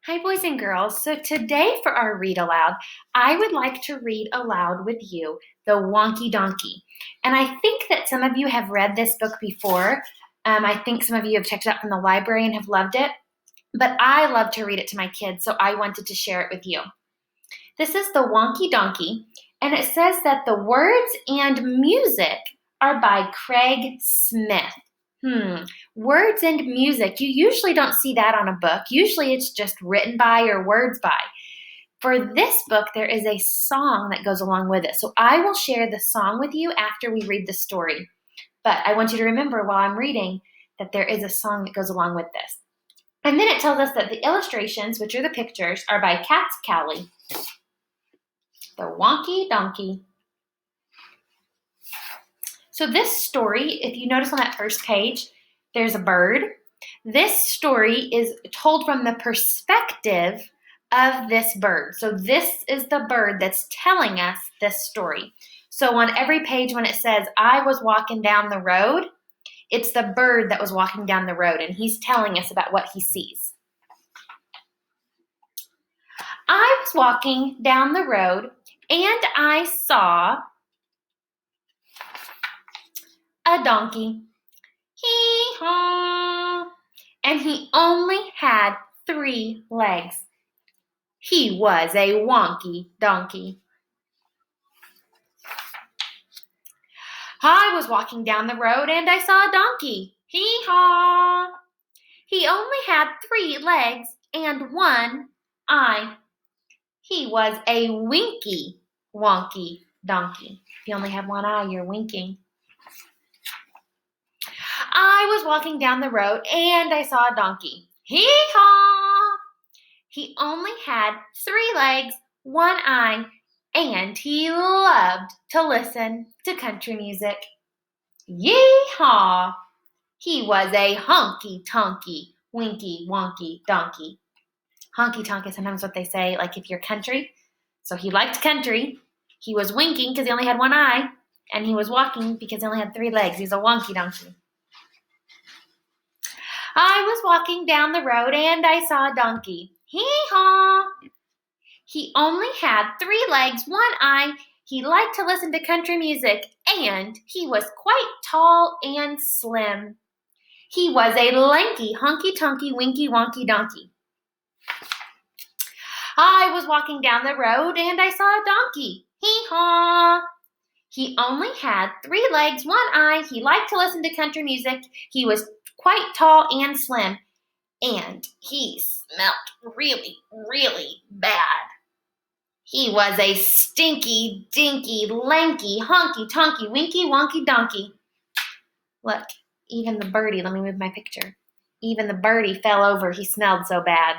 Hi, boys and girls. So today for our read aloud, I would like to read aloud with you The Wonky Donkey. And I think that some of you have read this book before. I think some of you have checked it out from the library and have loved it. But I love to read it to my kids, so I wanted to share it with you. This is The Wonky Donkey, and it says that the words and music are by Craig Smith. Words and music. You usually don't see that on a book. Usually it's just written by or words by. For this book, there is a song that goes along with it. So I will share the song with you after we read the story. But I want you to remember while I'm reading that there is a song that goes along with this. And then it tells us that the illustrations, which are the pictures, are by Katz Cowley. The Wonky Donkey. So this story, if you notice on that first page, there's a bird. This story is told from the perspective of this bird. So this is the bird that's telling us this story. So on every page when it says, I was walking down the road, it's the bird that was walking down the road, and he's telling us about what he sees. I was walking down the road, and I saw a donkey. Hee-haw! And he only had 3 legs. He was a wonky donkey. I was walking down the road and I saw a donkey. Hee-haw! He only had 3 legs and 1 eye. He was a winky, wonky donkey. If you only have 1 eye, you're winking. I was walking down the road and I saw a donkey. Hee-haw! He only had 3 legs, 1 eye, and he loved to listen to country music. Yee-haw! He was a honky-tonky, winky-wonky donkey. Honky-tonk is sometimes what they say, like if you're country. So he liked country. He was winking because he only had 1 eye, and he was walking because he only had 3 legs. He's a wonky donkey. I was walking down the road and I saw a donkey. Hee-haw! He only had 3 legs, 1 eye. He liked to listen to country music, and he was quite tall and slim. He was a lanky, honky-tonky, winky-wonky donkey. I was walking down the road and I saw a donkey. Hee-haw! He only had 3 legs, 1 eye. He liked to listen to country music. He was quite tall and slim, and he smelled really, really bad. He was a stinky, dinky, lanky, honky-tonky, winky-wonky donkey. Look, even the birdie, let me move my picture. Even the birdie fell over. He smelled so bad.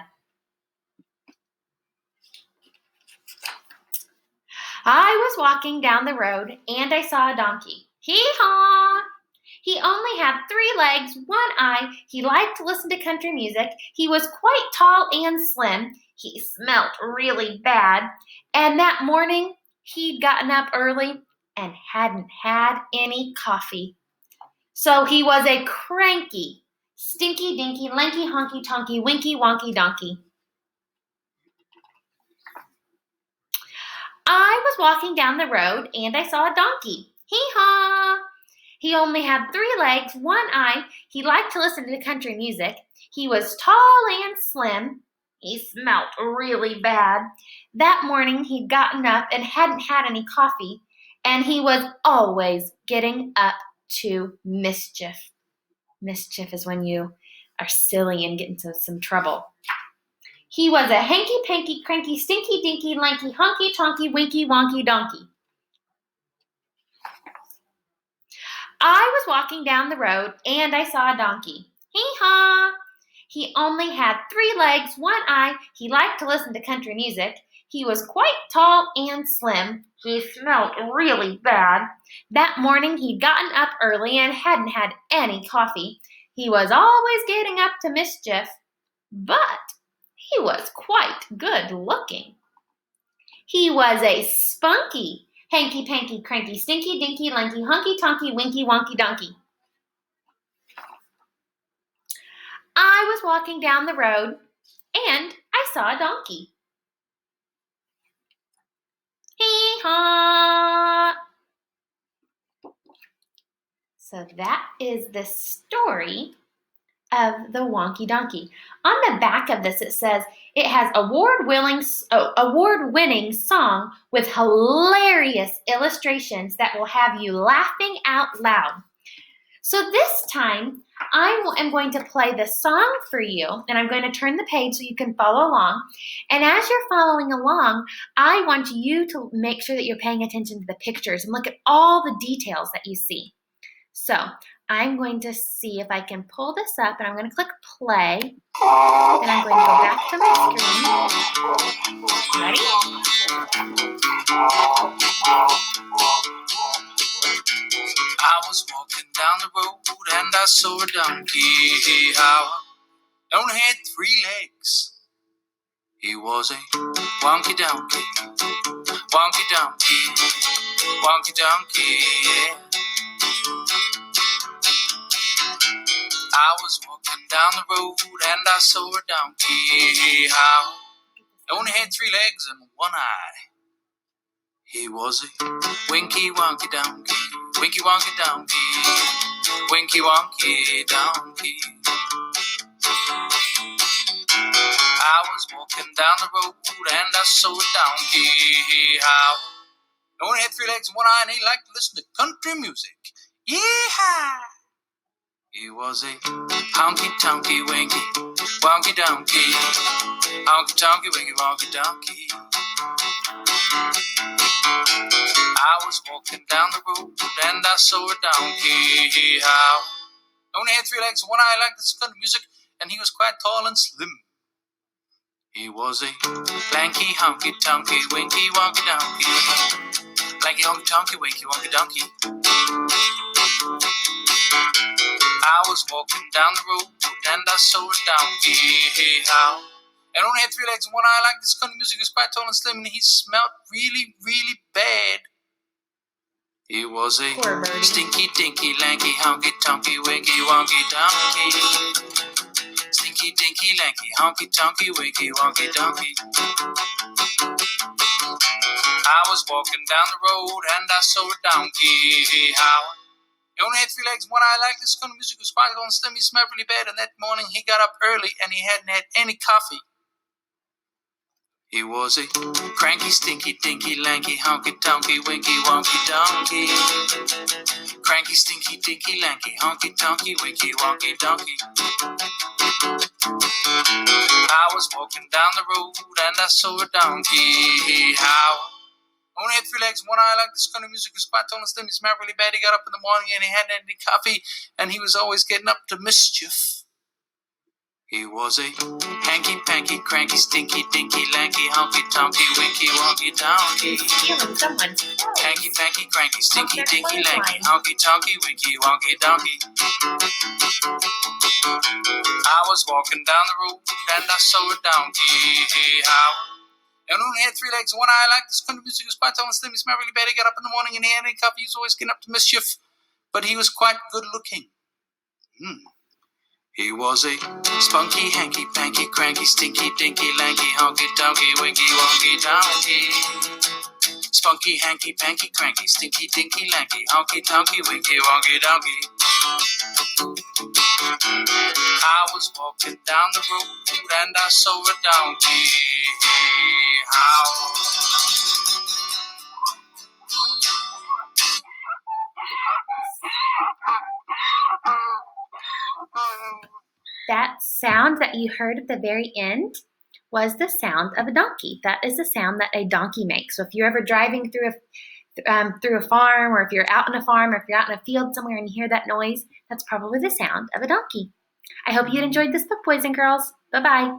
I was walking down the road and I saw a donkey. Hee-haw! He only had 3 legs, 1 eye. He liked to listen to country music. He was quite tall and slim. He smelt really bad. And that morning, he'd gotten up early and hadn't had any coffee. So he was a cranky, stinky, dinky, lanky, honky-tonky, winky-wonky donkey. I was walking down the road and I saw a donkey. Hee-haw! He only had 3 legs, 1 eye. He liked to listen to country music. He was tall and slim. He smelt really bad. That morning, he'd gotten up and hadn't had any coffee, and he was always getting up to mischief. Mischief is when you are silly and get into some trouble. He was a hanky-panky, cranky, stinky, dinky, lanky, honky-tonky, winky-wonky donkey. I was walking down the road and I saw a donkey. Hee-haw! He only had 3 legs, 1 eye. He liked to listen to country music. He was quite tall and slim. He smelled really bad. That morning he'd gotten up early and hadn't had any coffee. He was always getting up to mischief, but he was quite good looking. He was a spunky, hanky-panky, cranky, stinky, dinky, lanky, honky-tonky, winky-wonky donkey. I was walking down the road and I saw a donkey. Hee-haw! So that is the story of the Wonky Donkey. On the back of this, it says it has award-winning song with hilarious illustrations that will have you laughing out loud. So this time, I am going to play the song for you, and I'm going to turn the page so you can follow along. And as you're following along, I want you to make sure that you're paying attention to the pictures and look at all the details that you see. So I'm going to see if I can pull this up, and I'm going to click play. Then I'm going to go back to my screen. Ready? I was walking down the road and I saw a donkey. How only had 3 legs. He was a wonky donkey, wonky donkey, wonky donkey, yeah. I was walking down the road and I saw a donkey. How only had 3 legs and 1 eye. He was a winky wonky donkey, winky wonky donkey, winky wonky donkey. I was walking down the road and I saw a donkey. How only had 3 legs and 1 eye, and he liked to listen to country music. Yeehaw! He was a honky tonky winky wonky donkey, honky tonky winky wonky donkey. I was walking down the road and I saw a donkey. How only had 3 legs and 1 eye, liked to listen to country music, and he was quite tall and slim. He was a lanky honky tonky winky wonky donkey, lanky honky tonky winky wonky donkey. I was walking down the road and I saw a donkey. How and only had 3 legs and 1 eye, liked this country music, was quite tall and slim, and he smelled really, really bad. He was a stinky dinky lanky honky tonky winky wonky donkey. Stinky dinky lanky honky tonky winky wonky donkey. I was walking down the road and I saw a donkey. How he only had 3 legs and 1 eye, liked this country music, was quite tall and slim, he smelled really bad, and that morning he got up early and he hadn't had any coffee. He was a cranky, stinky, dinky, lanky, honky, tonky, winky, wonky, donkey. Cranky, stinky, dinky, lanky, honky, tonky, winky, wonky, donkey. I was walking down the road and I saw a donkey. How only had 3 legs and 1 eye, liked this country music, was quite tall and slim, he smelled really bad, he got up in the morning and he hadn't had any coffee, and he was always getting up to mischief. He was a hanky, panky, cranky, stinky, dinky, lanky, honky, tonky, winky, wonky, donkey. Hanky, panky, cranky, stinky, dinky, lanky, honky, tonky, winky, wonky, donkey. I was walking down the road and I saw a donkey. How and only had 3 legs and 1 eye, liked this country music, was quite tall and slim, he smelled really bad, he got up in the morning and he had any coffee, he was always getting up to mischief, but he was quite good looking. He was a spunky, hanky, panky, cranky, stinky, dinky, lanky, honky, tonky, winky, wonky, donkey. Spunky, hanky, panky, cranky, stinky, dinky, lanky, honky, tonky, winky, wonky, donkey. I was walking down the road and I saw a donkey. How that sound that you heard at the very end was the sound of a donkey. That is the sound that a donkey makes. So if you're ever driving through a farm, or if you're out in a farm, or if you're out in a field somewhere and you hear that noise, that's probably the sound of a donkey. I hope you enjoyed this book, boys and girls. Bye-bye.